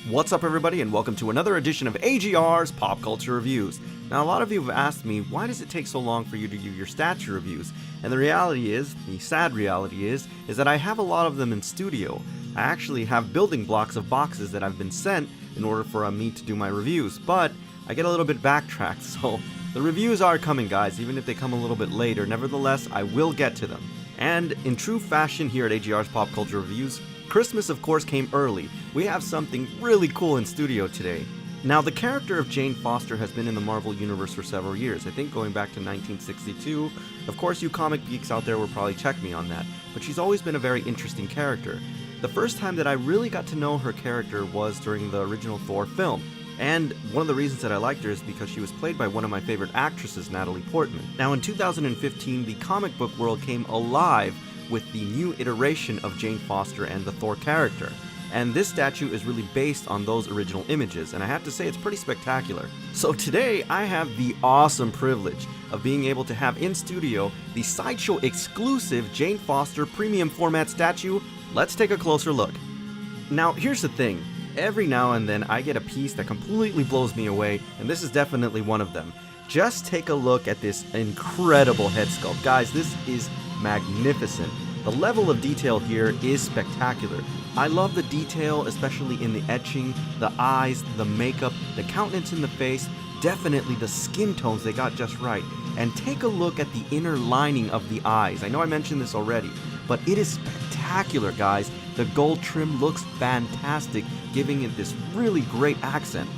What's up everybody, and welcome to another edition of AGR's Pop Culture Reviews. Now, a lot of you have asked me, why does it take so long for you to do your statue reviews? And the reality is, the sad reality is that I have a lot of them in studio. I actually have building blocks of boxes that I've been sent in order for me to do my reviews, but I get a little bit backtracked, so the reviews are coming, guys, even if they come a little bit later. Nevertheless, I will get to them. And in true fashion here at AGR's Pop Culture Reviews, Christmas of course came early. We have something really cool in studio today. Now, the character of Jane Foster has been in the Marvel Universe for several years, I think going back to 1962. Of course, you comic geeks out there will probably check me on that, but she's always been a very interesting character. The first time that I really got to know her character was during the original Thor film. And one of the reasons that I liked her is because she was played by one of my favorite actresses, Natalie Portman. Now, in 2015, the comic book world came alive with the new iteration of Jane Foster and the Thor character. And this statue is really based on those original images, and I have to say it's pretty spectacular. So today, I have the awesome privilege of being able to have in studio the SideShow exclusive Jane Foster premium format statue. Let's take a closer look. Now, here's the thing. Every now and then I get a piece that completely blows me away, and this is definitely one of them. Just take a look at this incredible head sculpt. Guys, this is magnificent. The level of detail here is spectacular. I love the detail, especially in the etching, the eyes, the makeup, the countenance in the face, definitely the skin tones they got just right. And take a look at the inner lining of the eyes. I know I mentioned this already, but it is spectacular, guys. The gold trim looks fantastic, giving it this really great accent.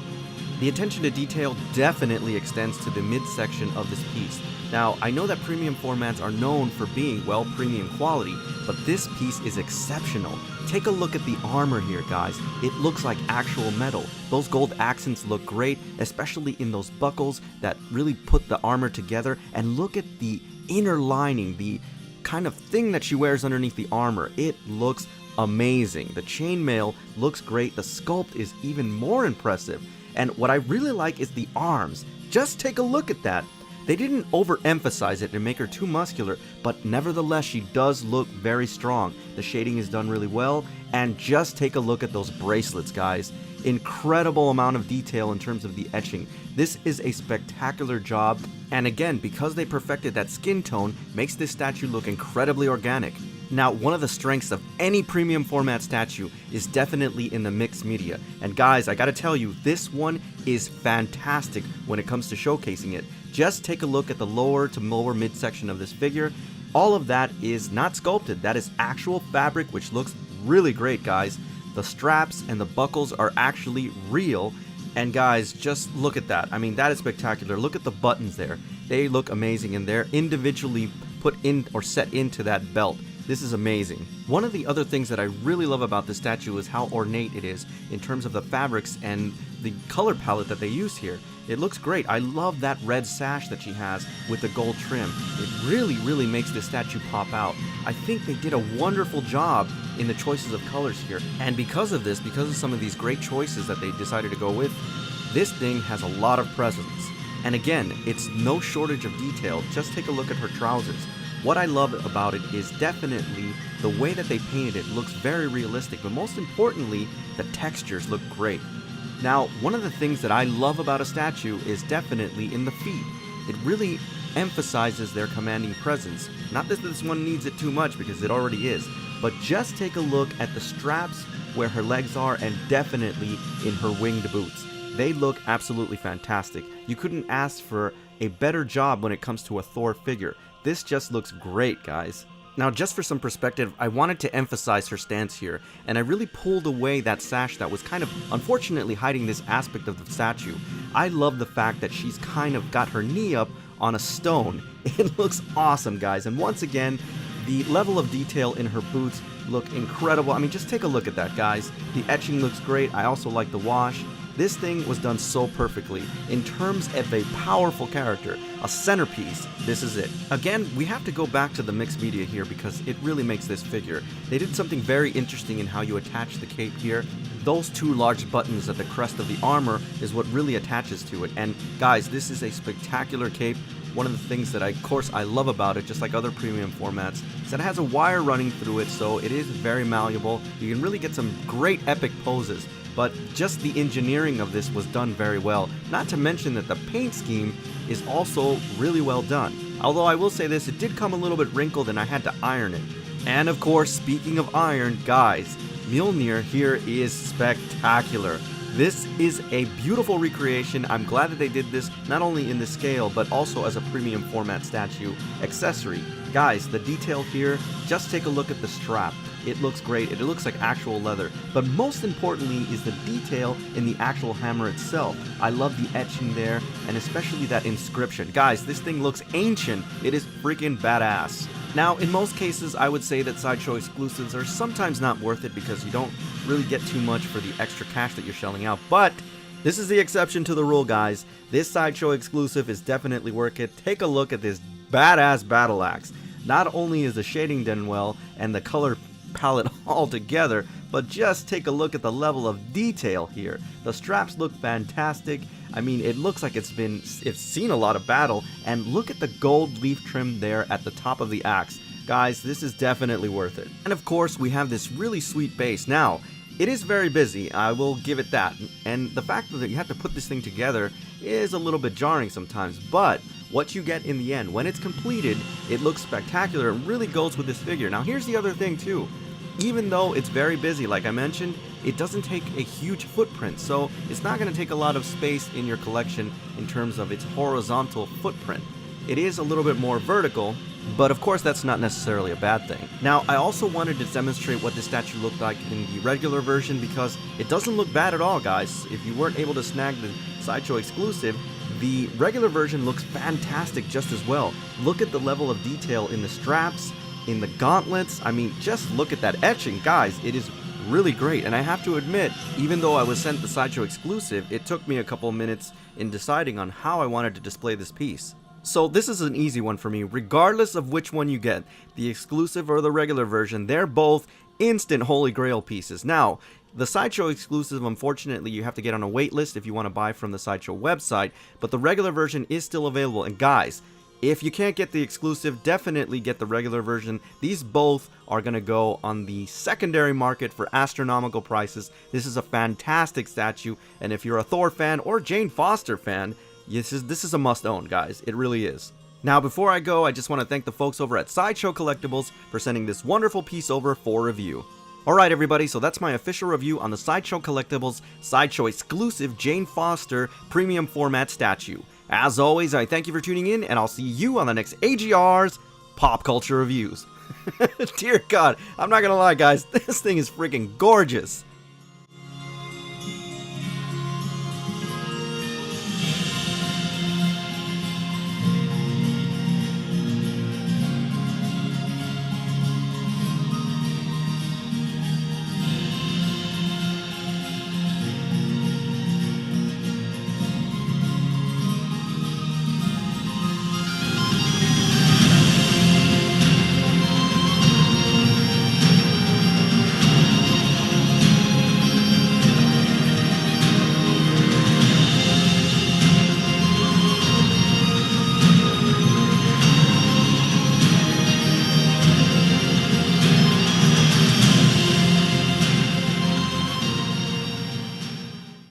The attention to detail definitely extends to the midsection of this piece. Now, I know that premium formats are known for being, well, premium quality, but this piece is exceptional. Take a look at the armor here, guys. It looks like actual metal. Those gold accents look great, especially in those buckles that really put the armor together. And look at the inner lining, the kind of thing that she wears underneath the armor. It looks amazing. The chainmail looks great. The sculpt is even more impressive. And what I really like is the arms. Just take a look at that. They didn't overemphasize it and make her too muscular, but nevertheless she does look very strong. The shading is done really well, and just take a look at those bracelets, guys. Incredible amount of detail in terms of the etching. This is a spectacular job, and again, because they perfected that skin tone, makes this statue look incredibly organic. Now, one of the strengths of any premium format statue is definitely in the mixed media. And guys, I gotta tell you, this one is fantastic when it comes to showcasing it. Just take a look at the lower to lower midsection of this figure. All of that is not sculpted. That is actual fabric, which looks really great, guys. The straps and the buckles are actually real. And guys, just look at that. I mean, that is spectacular. Look at the buttons there. They look amazing, and they're individually put in or set into that belt. This is amazing. One of the other things that I really love about this statue is how ornate it is in terms of the fabrics and the color palette that they use here. It looks great. I love that red sash that she has with the gold trim. It really makes this statue pop out. I think they did a wonderful job in the choices of colors here. And because of this, because of some of these great choices that they decided to go with, this thing has a lot of presence. And again, it's no shortage of detail. Just take a look at her trousers. What I love about it is definitely the way that they painted it looks very realistic, but most importantly, the textures look great. Now, one of the things that I love about a statue is definitely in the feet. It really emphasizes their commanding presence. Not that this one needs it too much, because it already is, but just take a look at the straps where her legs are, and definitely in her winged boots. They look absolutely fantastic. You couldn't ask for a better job when it comes to a Thor figure. This just looks great, guys. Now, just for some perspective, I wanted to emphasize her stance here, and I really pulled away that sash that was kind of unfortunately hiding this aspect of the statue. I love the fact that she's kind of got her knee up on a stone. It looks awesome, guys, and once again, the level of detail in her boots look incredible. I mean, just take a look at that, guys. The etching looks great. I also like the wash. This thing was done so perfectly. In terms of a powerful character, a centerpiece, this is it. Again, we have to go back to the mixed media here because it really makes this figure. They did something very interesting in how you attach the cape here. Those two large buttons at the crest of the armor is what really attaches to it. And guys, this is a spectacular cape. One of the things that of course I love about it, just like other premium formats, is that it has a wire running through it, so it is very malleable. You can really get some great epic poses. but just the engineering of this was done very well. Not to mention that the paint scheme is also really well done. Although I will say this, it did come a little bit wrinkled and I had to iron it. And of course, speaking of iron, guys, Mjolnir here is spectacular. This is a beautiful recreation. I'm glad that they did this not only in the scale, but also as a premium format statue accessory. Guys, the detail here, just take a look at the strap. It looks great. It looks like actual leather. But most importantly is the detail in the actual hammer itself. I love the etching there, and especially that inscription. Guys, this thing looks ancient. It is freaking badass. Now, in most cases, I would say that SideShow exclusives are sometimes not worth it because you don't really get too much for the extra cash that you're shelling out. But this is the exception to the rule, guys. This SideShow exclusive is definitely worth it. Take a look at this badass battle axe. Not only is the shading done well and the color palette all together, but just take a look at the level of detail here. The straps look fantastic. I mean, it looks like it's seen a lot of battle, and look at the gold leaf trim there at the top of the axe. Guys, this is definitely worth it. And of course, we have this really sweet base. Now, it is very busy, I will give it that, and the fact that you have to put this thing together is a little bit jarring sometimes, but what you get in the end, when it's completed, it looks spectacular. It really goes with this figure. Now here's the other thing too. Even though it's very busy, like I mentioned, it doesn't take a huge footprint, so it's not going to take a lot of space in your collection in terms of its horizontal footprint. It is a little bit more vertical, but of course that's not necessarily a bad thing. Now, I also wanted to demonstrate what this statue looked like in the regular version because it doesn't look bad at all, guys. If you weren't able to snag the SideShow exclusive, the regular version looks fantastic just as well. Look at the level of detail in the straps, in the gauntlets. I mean, just look at that etching, guys. It is really great, and I have to admit, even though I was sent the SideShow exclusive, it took me a couple minutes in deciding on how I wanted to display this piece. So this is an easy one for me, regardless of which one you get, the exclusive or the regular version, they're both instant holy grail pieces. Now, the SideShow exclusive, unfortunately, you have to get on a wait list if you want to buy from the SideShow website, but the regular version is still available, and guys, if you can't get the exclusive, definitely get the regular version. These both are going to go on the secondary market for astronomical prices. This is a fantastic statue, and if you're a Thor fan or Jane Foster fan, this is a must-own, guys. It really is. Now, before I go, I just want to thank the folks over at SideShow Collectibles for sending this wonderful piece over for review. Alright everybody, so that's my official review on the SideShow Collectibles SideShow exclusive Jane Foster premium format statue. As always, I thank you for tuning in, and I'll see you on the next AGR's Pop Culture Reviews. Dear God, I'm not gonna lie guys, this thing is freaking gorgeous.